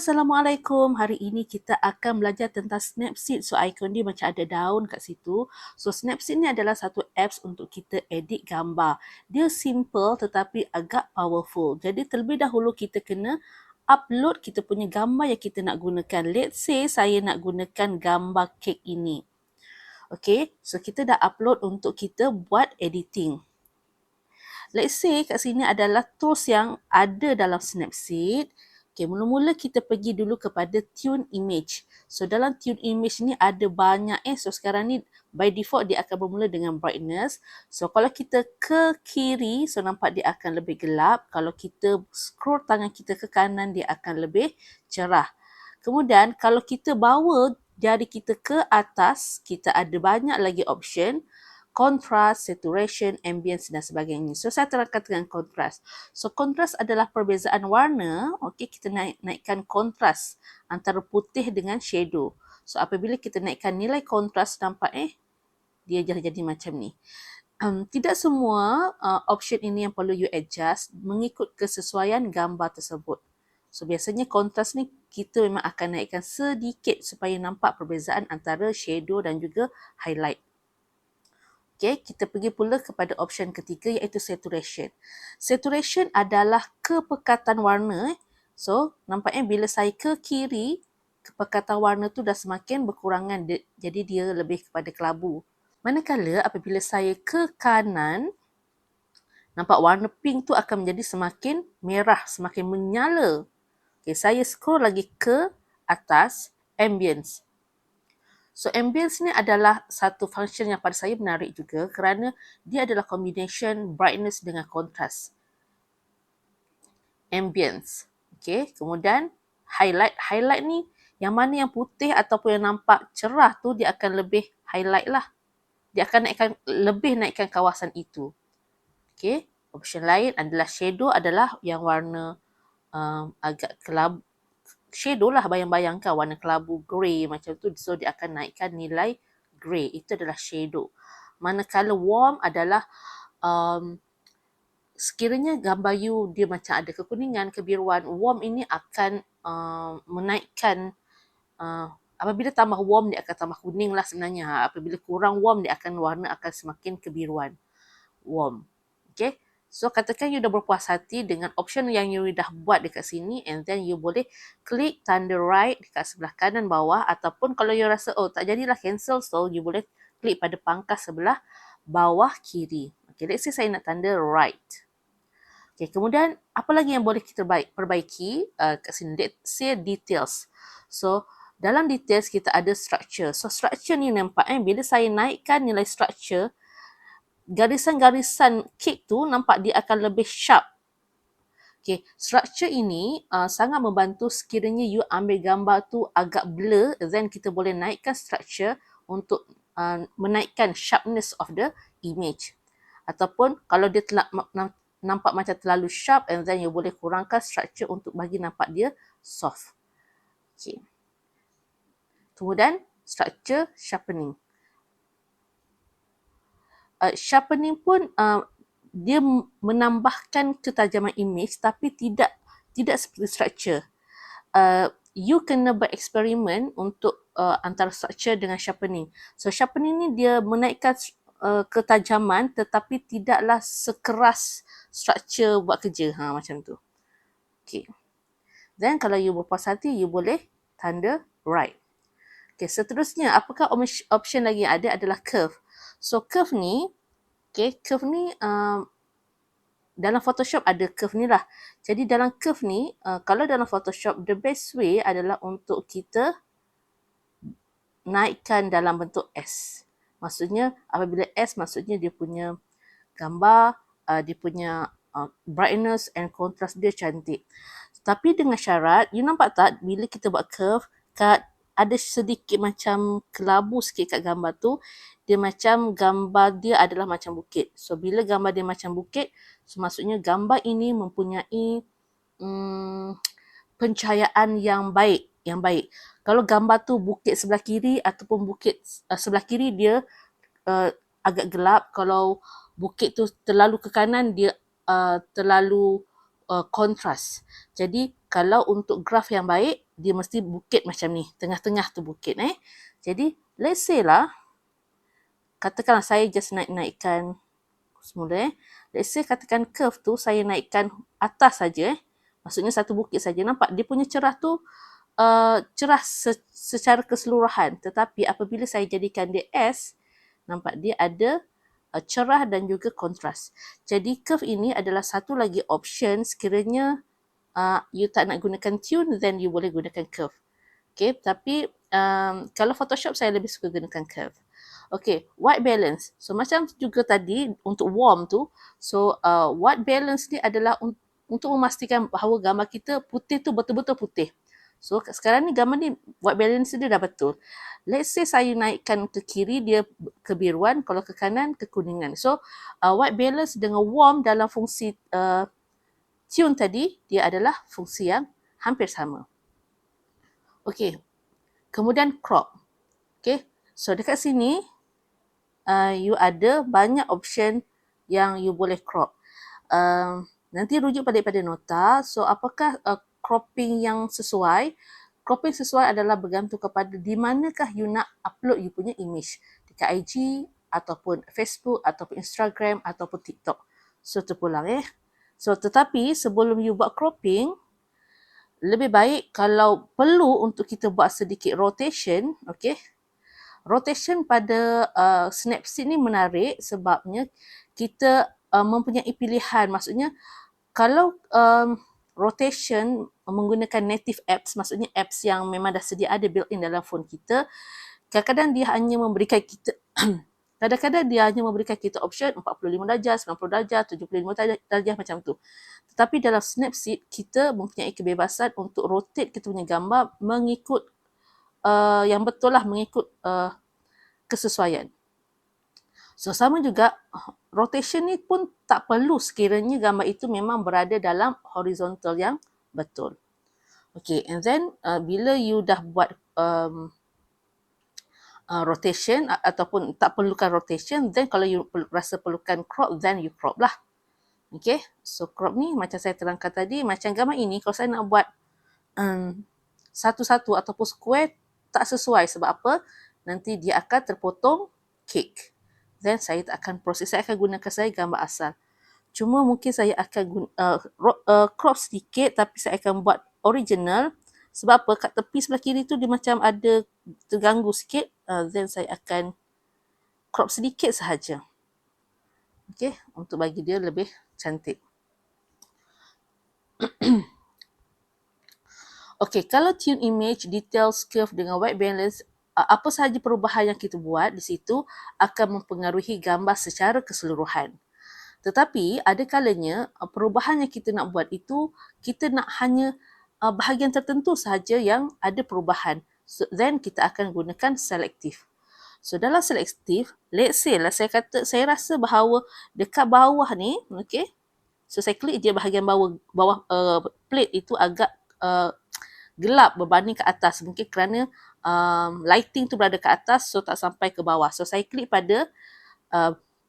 Assalamualaikum. Hari ini kita akan belajar tentang Snapseed. So, ikon dia macam ada daun kat situ. So, Snapseed ni adalah satu apps untuk kita edit gambar. Dia simple tetapi agak powerful. Jadi, terlebih dahulu kita kena upload kita punya gambar yang kita nak gunakan. Let's say saya nak gunakan gambar kek ini. Okay, so kita dah upload untuk kita buat editing. Let's say kat sini adalah tools yang ada dalam Snapseed. Okay, mula-mula kita pergi dulu kepada tune image. So dalam tune image ni ada banyak So sekarang ni by default dia akan bermula dengan brightness. So kalau kita ke kiri, so nampak dia akan lebih gelap. Kalau kita scroll tangan kita ke kanan, dia akan lebih cerah. Kemudian kalau kita bawa jari kita ke atas, kita ada banyak lagi option. Contrast, saturation, ambience dan sebagainya. So saya terangkan dengan contrast. So contrast adalah perbezaan warna. Okey, kita naikkan contrast antara putih dengan shadow. So apabila kita naikkan nilai contrast, nampak dia jadi macam ni. Tidak semua option ini yang perlu you adjust mengikut kesesuaian gambar tersebut. So biasanya kontras ni kita memang akan naikkan sedikit supaya nampak perbezaan antara shadow dan juga highlight. Okay, kita pergi pula kepada option ketiga iaitu saturation. Saturation adalah kepekatan warna. So, nampaknya bila saya ke kiri, kepekatan warna tu dah semakin berkurangan. Jadi dia lebih kepada kelabu. Manakala apabila saya ke kanan, nampak warna pink tu akan menjadi semakin merah, semakin menyala. Okay, saya scroll lagi ke atas, ambience. So ambience ni adalah satu function yang pada saya menarik juga kerana dia adalah combination brightness dengan contrast. Ambience. Okay, kemudian highlight. Highlight ni yang mana yang putih ataupun yang nampak cerah tu dia akan lebih highlight lah. Dia akan naikkan kawasan itu. Okay, option lain adalah shadow adalah yang warna agak kelabu. Shadow lah, bayang-bayangkan warna kelabu grey macam tu, so dia akan naikkan nilai grey. Itu adalah shadow. Manakala warm adalah sekiranya gambar you dia macam ada kekuningan, kebiruan, warm ini akan menaikkan apabila tambah warm dia akan tambah kuning lah sebenarnya. Apabila kurang warm dia akan warna akan semakin kebiruan. Warm. Okay. So katakan you dah berpuas hati dengan option yang you dah buat dekat sini, and then you boleh klik tanda right dekat sebelah kanan bawah, ataupun kalau you rasa tak jadilah cancel, so you boleh klik pada pangkas sebelah bawah kiri. Okay, let's say saya nak tanda right. Okay, kemudian apa lagi yang boleh kita perbaiki kat sini? Let's say details. So dalam details kita ada structure. So structure ni nampak bila saya naikkan nilai structure, garisan-garisan kek tu nampak dia akan lebih sharp. Okay, structure ini sangat membantu sekiranya you ambil gambar tu agak blur, then kita boleh naikkan structure untuk menaikkan sharpness of the image. Ataupun kalau dia nampak macam terlalu sharp, and then you boleh kurangkan structure untuk bagi nampak dia soft. Okay. Kemudian structure sharpening. Sharpening pun dia menambahkan ketajaman image tapi tidak seperti structure. You kena bereksperimen untuk antara structure dengan sharpening. So sharpening ni dia menaikkan ketajaman tetapi tidaklah sekeras structure buat kerja. Macam tu. Okay. Then kalau you berpuas hati, you boleh tanda right. Okay, seterusnya apakah option lagi yang ada adalah curve. So curve ni, dalam Photoshop ada curve ni lah. Jadi dalam curve ni, kalau dalam Photoshop, the best way adalah untuk kita naikkan dalam bentuk S. Maksudnya apabila S, maksudnya dia punya gambar, dia punya brightness and contrast dia cantik. Tapi dengan syarat, you nampak tak bila kita buat curve, ada sedikit macam kelabu sikit kat gambar tu, dia macam gambar dia adalah macam bukit. So bila gambar dia macam bukit, so maksudnya gambar ini mempunyai pencahayaan yang baik. Kalau gambar tu bukit sebelah kiri ataupun bukit sebelah kiri, dia agak gelap. Kalau bukit tu terlalu ke kanan, dia terlalu kontras. Jadi kalau untuk graf yang baik, dia mesti bukit macam ni. Tengah-tengah tu bukit. Jadi let's say lah, katakanlah saya just naikkan semula. Let's say katakan curve tu saya naikkan atas saja. Maksudnya satu bukit saja. Nampak dia punya cerah tu cerah secara keseluruhan. Tetapi apabila saya jadikan dia S, nampak dia ada cerah dan juga kontras. Jadi curve ini adalah satu lagi option sekiranya you tak nak gunakan tune, then you boleh gunakan curve. Okay, tapi kalau Photoshop saya lebih suka gunakan curve. Okay, white balance. So macam juga tadi untuk warm tu, so white balance ni adalah untuk memastikan bahawa gambar kita putih tu betul-betul putih. So sekarang ni gambar ni white balance dia dah betul. Let's say saya naikkan ke kiri dia kebiruan, kalau ke kanan kekuningan. So white balance dengan warm dalam fungsi tune tadi, dia adalah fungsi yang hampir sama. Okay, kemudian crop. Okay, so dekat sini you ada banyak option yang you boleh crop. Nanti rujuk pada nota. So apakah cropping yang sesuai? Cropping sesuai adalah bergantung kepada di manakah you nak upload you punya image. Dekat IG, ataupun Facebook, ataupun Instagram, ataupun TikTok. So terpulang So tetapi sebelum you buat cropping, lebih baik kalau perlu untuk kita buat sedikit rotation, okay? Rotation pada Snapseed ni menarik sebabnya kita mempunyai pilihan. Maksudnya kalau rotation menggunakan native apps, maksudnya apps yang memang dah sedia ada built-in dalam phone kita, kadang-kadang dia hanya memberikan kita option 45 darjah, 90 darjah, 75 darjah macam tu. Tetapi dalam Snapseed kita mempunyai kebebasan untuk rotate kita punya gambar mengikut yang betul lah, mengikut kesesuaian. So sama juga rotation ni pun tak perlu sekiranya gambar itu memang berada dalam horizontal yang betul. Okay, and then bila you dah buat rotation ataupun tak perlukan rotation, then kalau you rasa perlukan crop, then you crop lah. Okay, so crop ni macam saya terangkan tadi, macam gambar ini kalau saya nak buat satu-satu ataupun square tak sesuai. Sebab apa? Nanti dia akan terpotong cake. Then saya tak akan proses, saya akan gunakan saya gambar asal. Cuma mungkin saya akan crop sedikit, tapi saya akan buat original. Sebab apa? Kat tepi sebelah kiri tu dia macam ada terganggu sikit. Then saya akan crop sedikit sahaja. Okay, untuk bagi dia lebih cantik. Okay, kalau tune image, details, curve dengan white balance, apa sahaja perubahan yang kita buat di situ akan mempengaruhi gambar secara keseluruhan. Tetapi ada kalanya perubahan yang kita nak buat itu, kita nak hanya bahagian tertentu sahaja yang ada perubahan. So, then kita akan gunakan selective. So dalam selective, let's say lah saya rasa bahawa dekat bawah ni, okay, so saya klik je bahagian bawah plate itu agak gelap berbanding ke atas. Mungkin kerana lighting tu berada ke atas, so tak sampai ke bawah. So saya klik pada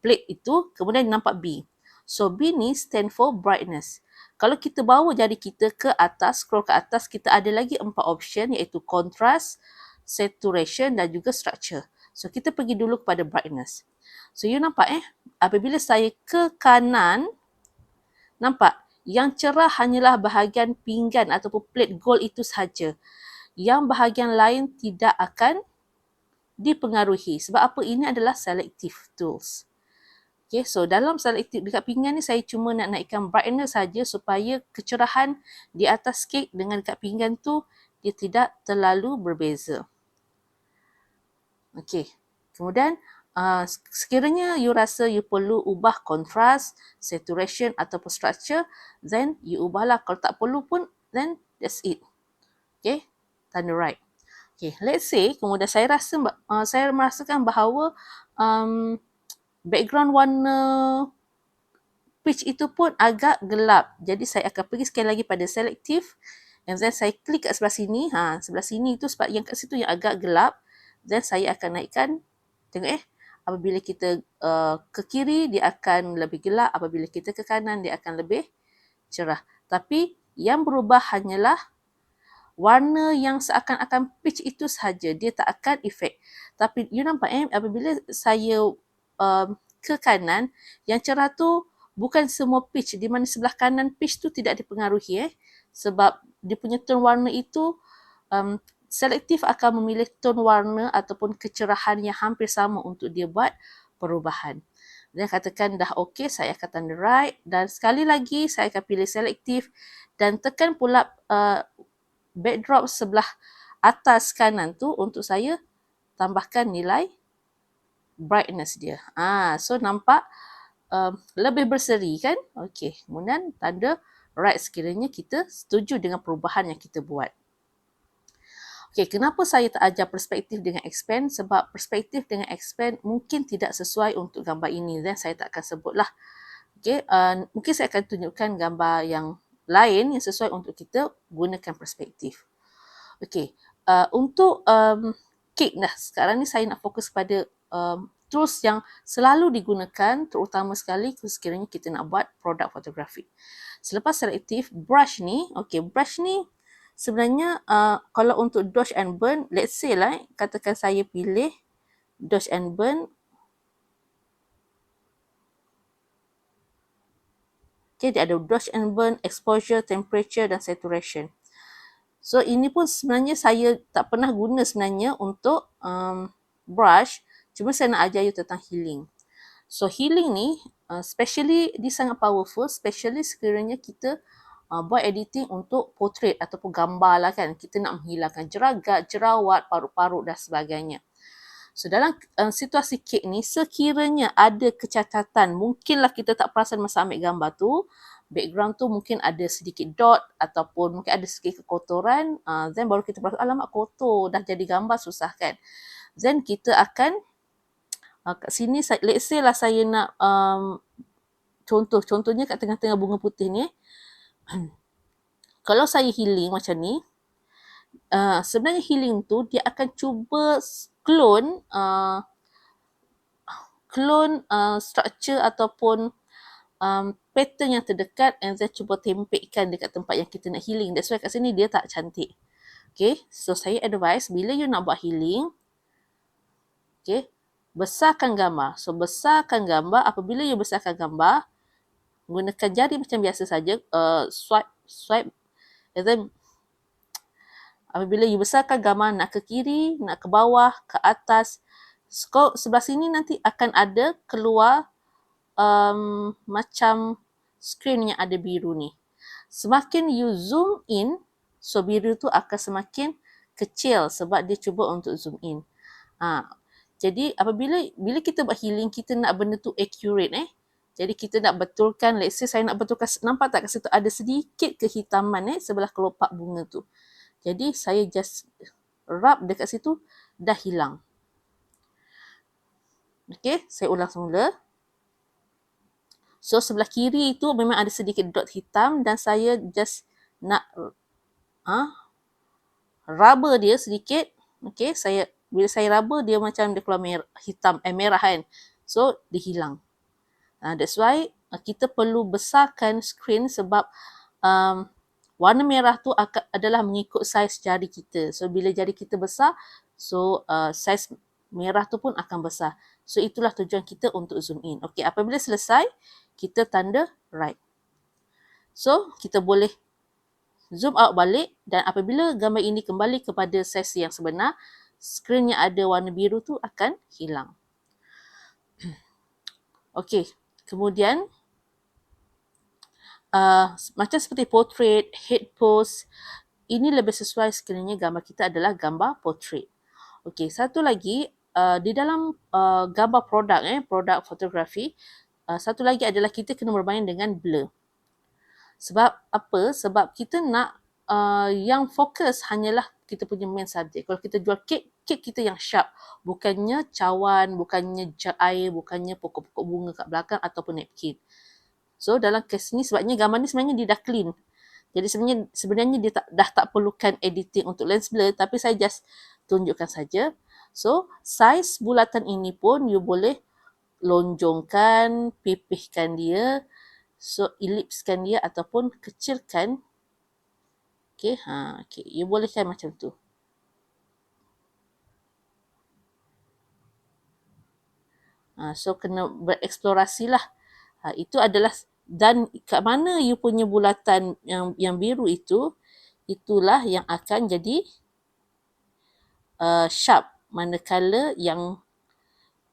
plate itu, kemudian nampak B. So B ni stand for brightness. Kalau kita bawa jari kita ke atas, scroll ke atas, kita ada lagi 4 option, iaitu contrast, saturation dan juga structure. So kita pergi dulu kepada brightness. So you nampak apabila saya ke kanan, nampak yang cerah hanyalah bahagian pinggan ataupun plate gold itu sahaja. Yang bahagian lain tidak akan dipengaruhi. Sebab apa? Ini adalah selective tools. Okay, so dalam selective dekat pinggan ni saya cuma nak naikkan brightness saja supaya kecerahan di atas kek dengan dekat pinggan tu dia tidak terlalu berbeza. Okay, kemudian sekiranya you rasa you perlu ubah contrast, saturation ataupun structure, then you ubahlah. Kalau tak perlu pun, then that's it. Okay, tanda right. Okay, let's say kemudian saya merasakan bahawa background warna pitch itu pun agak gelap. Jadi saya akan pergi sekali lagi pada selective, and then saya klik kat sebelah sini. Sebelah sini itu sebab yang kat situ yang agak gelap. Then saya akan naikkan, tengok apabila kita ke kiri dia akan lebih gelap, apabila kita ke kanan dia akan lebih cerah. Tapi yang berubah hanyalah warna yang seakan-akan peach itu sahaja. Dia tak akan efek. Tapi you nampak apabila saya ke kanan, yang cerah tu bukan semua peach. Di mana sebelah kanan peach tu tidak dipengaruhi sebab dia punya tone warna itu selektif akan memilih tone warna ataupun kecerahan yang hampir sama untuk dia buat perubahan. Dan katakan dah okey, saya akan tanda right dan sekali lagi saya akan pilih selektif dan tekan pula backdrop sebelah atas kanan tu untuk saya tambahkan nilai brightness dia. So nampak lebih berseri kan? Okey, kemudian tanda right sekiranya kita setuju dengan perubahan yang kita buat. Okey, kenapa saya tak ajar perspektif dengan expand? Sebab perspektif dengan expand mungkin tidak sesuai untuk gambar ini dan saya tak akan sebutlah. Okey, mungkin saya akan tunjukkan gambar yang lain yang sesuai untuk kita gunakan perspektif. Okey, untuk cake dah. Sekarang ni saya nak fokus pada tools yang selalu digunakan terutama sekali sekiranya kita nak buat produk fotografi. Selepas selektif, brush ni, brush ni sebenarnya kalau untuk dodge and burn, let's say lah, katakan saya pilih dodge and burn. Dia ada dodge and burn, exposure, temperature dan saturation. So ini pun sebenarnya saya tak pernah guna sebenarnya untuk brush, cuma saya nak ajar you tentang healing. So healing ni especially dia sangat powerful, especially sekiranya kita buat editing untuk portrait ataupun gambar lah kan. Kita nak menghilangkan jeragat, jerawat, parut-parut dan sebagainya. So dalam situasi kek ni, sekiranya ada kecacatan, mungkinlah kita tak perasan masa ambil gambar tu, background tu mungkin ada sedikit dot ataupun mungkin ada sedikit kekotoran, then baru kita perasan, alamak kotor, dah jadi gambar susah kan. Then kita akan, kat sini, let's say lah saya nak, contohnya kat tengah-tengah bunga putih ni, kalau saya healing macam ni, sebenarnya healing tu dia akan cuba clone structure ataupun pattern yang terdekat and then cuba tempekkan dekat tempat yang kita nak healing. That's why kat sini dia tak cantik. Okay, so saya advise bila you nak buat healing, okay, besarkan gambar. So besarkan gambar, apabila you besarkan gambar, gunakan jari macam biasa saja, swipe and then apabila you besarkan gambar nak ke kiri, nak ke bawah, ke atas, sebelah sini nanti akan ada keluar macam screen yang ada biru ni. Semakin you zoom in, so biru tu akan semakin kecil sebab dia cuba untuk zoom in. Jadi apabila kita buat healing, kita nak benda tu accurate Jadi kita nak betulkan, let's say saya nak betulkan, nampak tak kat situ ada sedikit kehitaman sebelah kelopak bunga tu. Jadi saya just rub dekat situ, dah hilang. Okay, saya ulang semula. So sebelah kiri itu memang ada sedikit dot hitam dan saya just nak raba dia sedikit. Okay, bila saya raba dia macam dia keluar merah kan. So dia hilang. That's why kita perlu besarkan screen sebab warna merah tu adalah mengikut saiz jari kita. So bila jari kita besar, so saiz merah tu pun akan besar. So itulah tujuan kita untuk zoom in. Okay, apabila selesai, kita tanda right. So kita boleh zoom out balik dan apabila gambar ini kembali kepada saiz yang sebenar, skrin yang ada warna biru tu akan hilang. Okay, kemudian macam seperti portrait, head pose, ini lebih sesuai sekiranya gambar kita adalah gambar portrait. Okay, satu lagi, di dalam gambar produk fotografi, satu lagi adalah kita kena bermain dengan blur. Sebab apa? Sebab kita nak yang fokus hanyalah kita punya main subject. Kalau kita jual kek kita yang sharp. Bukannya cawan, bukannya air, bukannya pokok-pokok bunga kat belakang ataupun napkin. So dalam kes ni sebabnya gambar ni sebenarnya dia dah clean. Jadi sebenarnya dia dah tak perlukan editing untuk lens blur, tapi saya just tunjukkan saja. So saiz bulatan ini pun you boleh lonjongkan, pipihkan dia So ellipsekan dia ataupun kecilkan. Okay, okay. You bolehkan macam tu. So kena bereksplorasi lah. Itu adalah, dan kat mana you punya bulatan yang biru itu, itulah yang akan jadi sharp. Manakala yang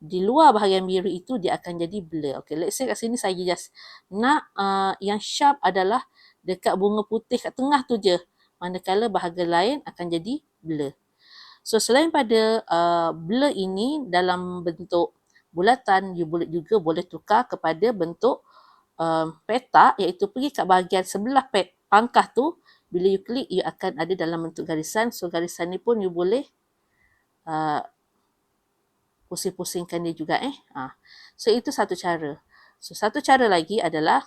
di luar bahagian biru itu dia akan jadi blur. Okay, let's say kat sini saya just nak yang sharp adalah dekat bunga putih kat tengah tu je. Manakala bahagian lain akan jadi blur. So selain pada blur ini dalam bentuk bulatan, you boleh tukar kepada bentuk petak, iaitu pergi kat bahagian sebelah pangkah tu, bila you klik you akan ada dalam bentuk garisan. So garisan ni pun you boleh pusing-pusingkan dia juga. So itu satu cara. So satu cara lagi adalah,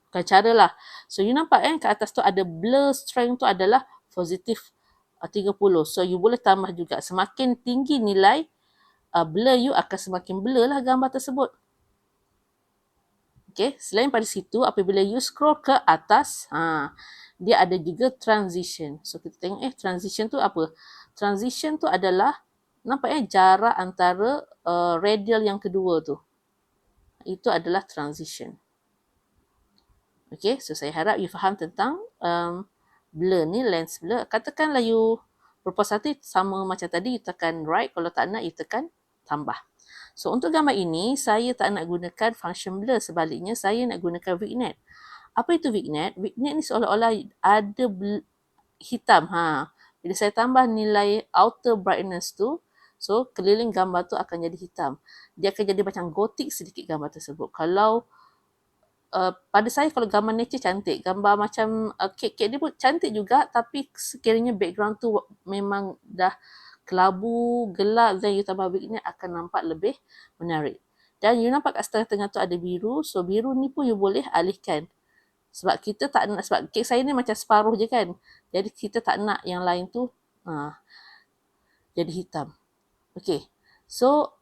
bukan cara lah. So you nampak kat atas tu ada blur strength tu adalah positif 30. So you boleh tambah juga. Semakin tinggi nilai blur you akan semakin blur lah gambar tersebut. Okay, selain pada situ, apabila you scroll ke atas, dia ada juga transition. So kita tengok transition tu apa? Transition tu adalah, nampak jarak antara radial yang kedua tu. Itu adalah transition. Okay, so saya harap you faham tentang blur ni, lens blur. Katakanlah you berpuas hati sama macam tadi, you tekan right. Kalau tak nak, you tekan tambah. So untuk gambar ini, saya tak nak gunakan function blur. Sebaliknya, saya nak gunakan vignette. Apa itu vignette? Vignette ni seolah-olah ada hitam. Bila saya tambah nilai outer brightness tu, so keliling gambar tu akan jadi hitam. Dia akan jadi macam gotik sedikit gambar tersebut. Kalau pada saya, kalau gambar nature cantik, gambar macam kek-kek dia pun cantik juga, tapi sekiranya background tu memang dah kelabu, gelap, dan you tambah vignette akan nampak lebih menarik. Dan you nampak kat setengah-tengah tu ada biru, so biru ni pun you boleh alihkan. Sebab kita tak nak, sebab kek saya ni macam separuh je kan, jadi kita tak nak yang lain tu jadi hitam. Okay, so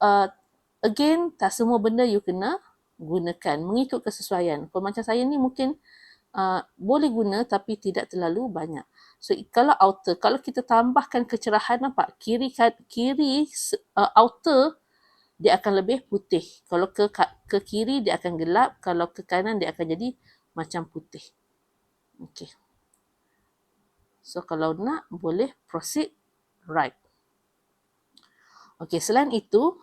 again, tak semua benda you kena gunakan mengikut kesesuaian. Kalau macam saya ni mungkin boleh guna tapi tidak terlalu banyak. So kalau outer, kalau kita tambahkan kecerahan, nampak kiri outer dia akan lebih putih. Kalau ke kiri dia akan gelap, kalau ke kanan dia akan jadi macam putih. Okay. So kalau nak, boleh proceed right. Okay, selain itu,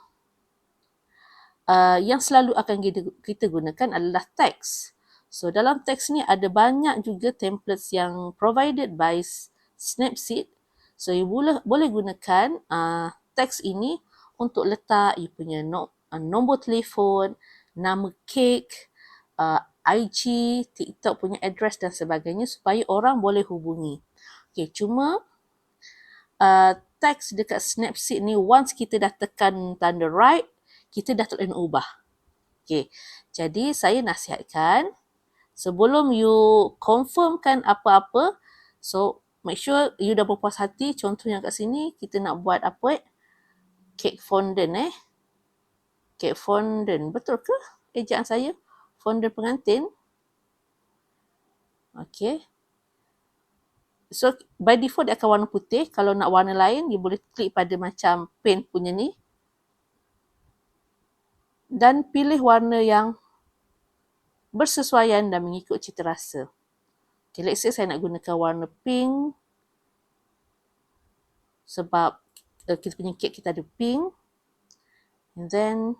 yang selalu akan kita gunakan adalah teks. So dalam teks ni ada banyak juga templates yang provided by Snapseed. So you boleh gunakan teks ini untuk letak you punya nombor telefon, nama kek, IG, TikTok punya address dan sebagainya, supaya orang boleh hubungi. Okay, cuma teks dekat Snapseed ni, once kita dah tekan tanda right, kita dah tak boleh nak ubah. Okay, jadi saya nasihatkan, sebelum you confirmkan apa-apa, so make sure you dah berpuas hati. Contoh yang kat sini, kita nak buat apa? Kek fondant Kek fondant. Betul ke ejaan saya? Fondant pengantin. Okay. So by default dia akan warna putih. Kalau nak warna lain, you boleh klik pada macam paint punya ni. Dan pilih warna yang bersesuaian dan mengikut cita rasa. Okay, let's say saya nak gunakan warna pink. Sebab kita punya kek kita ada pink. And then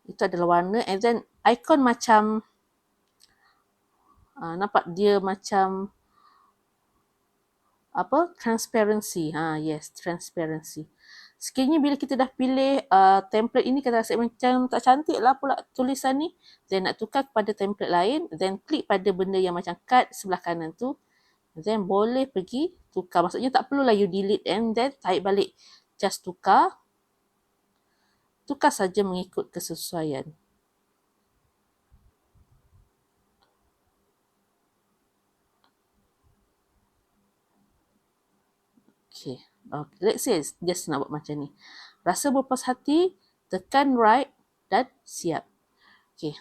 itu adalah warna. And then icon macam nampak dia macam apa? Transparency. Yes, transparency. Sekiranya bila kita dah pilih template ini, kita rasa macam tak cantik lah pula tulisan ni, then nak tukar kepada template lain, then klik pada benda yang macam cut sebelah kanan tu, then boleh pergi tukar. Maksudnya tak perlulah you delete and then tarik balik. Just tukar saja mengikut kesesuaian. Okay. Let's say just nak buat macam ni. Rasa berpuas hati, tekan right dan siap. Okay.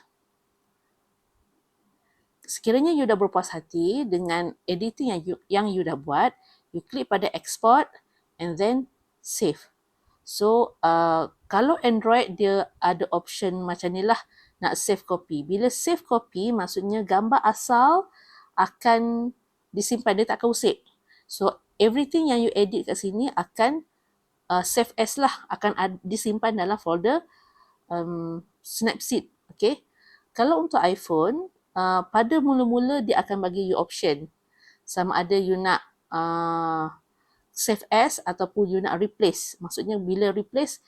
sekiranya you dah berpuas hati dengan editing yang you dah buat, you klik pada export and then save. So, kalau Android dia ada option macam ni lah, nak save copy. Bila save copy, maksudnya gambar asal akan disimpan, dia tak akan usik. So, everything yang you edit kat sini akan save as lah, akan disimpan dalam folder Snapseed. Okay. Kalau untuk iPhone, pada mula-mula dia akan bagi you option. Sama ada you nak save as ataupun you nak replace. Maksudnya bila replace,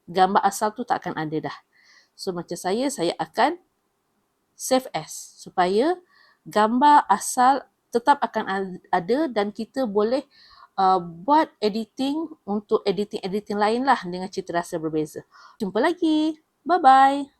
gambar asal tu tak akan ada dah. So macam saya akan save as supaya gambar asal tetap akan ada dan kita boleh buat editing untuk editing lain lah dengan cita rasa berbeza. Jumpa lagi. Bye-bye.